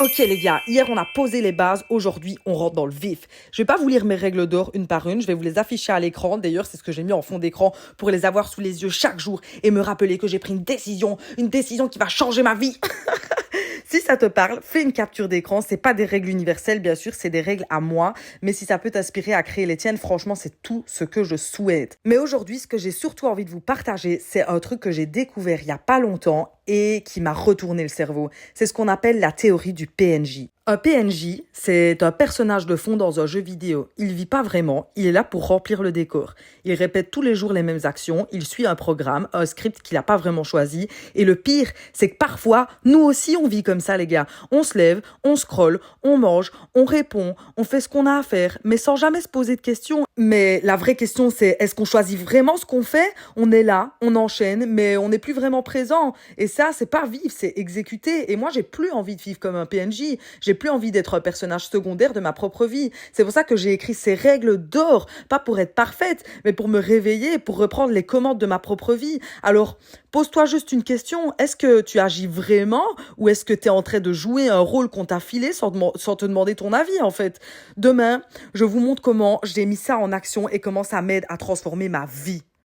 Ok les gars, hier on a posé les bases, aujourd'hui on rentre dans le vif. Je vais pas vous lire mes règles d'or une par une, je vais vous les afficher à l'écran. D'ailleurs c'est ce que j'ai mis en fond d'écran pour les avoir sous les yeux chaque jour et me rappeler que j'ai pris une décision qui va changer ma vie. Si ça te parle, fais une capture d'écran. C'est pas des règles universelles, bien sûr, c'est des règles à moi. Mais si ça peut t'inspirer à créer les tiennes, franchement, c'est tout ce que je souhaite. Mais aujourd'hui, ce que j'ai surtout envie de vous partager, c'est un truc que j'ai découvert il y a pas longtemps et qui m'a retourné le cerveau. C'est ce qu'on appelle la théorie du PNJ. Un PNJ, c'est un personnage de fond dans un jeu vidéo. Il vit pas vraiment, il est là pour remplir le décor. Il répète tous les jours les mêmes actions, il suit un programme, un script qu'il a pas vraiment choisi. Et le pire, c'est que parfois, nous aussi on vit comme ça les gars. On se lève, on scrolle, on mange, on répond, on fait ce qu'on a à faire, mais sans jamais se poser de questions. Mais la vraie question c'est, est-ce qu'on choisit vraiment ce qu'on fait? On est là, on enchaîne, mais on n'est plus vraiment présent. Et ça, c'est pas vivre, c'est exécuter. Et moi, j'ai plus envie de vivre comme un PNJ. J'ai plus envie d'être un personnage secondaire de ma propre vie. C'est pour ça que j'ai écrit ces règles d'or, pas pour être parfaite, mais pour me réveiller, pour reprendre les commandes de ma propre vie. Alors, pose-toi juste une question. Est-ce que tu agis vraiment ou est-ce que tu es en train de jouer un rôle qu'on t'a filé sans te demander ton avis, en fait? Demain, je vous montre comment j'ai mis ça en action et comment ça m'aide à transformer ma vie.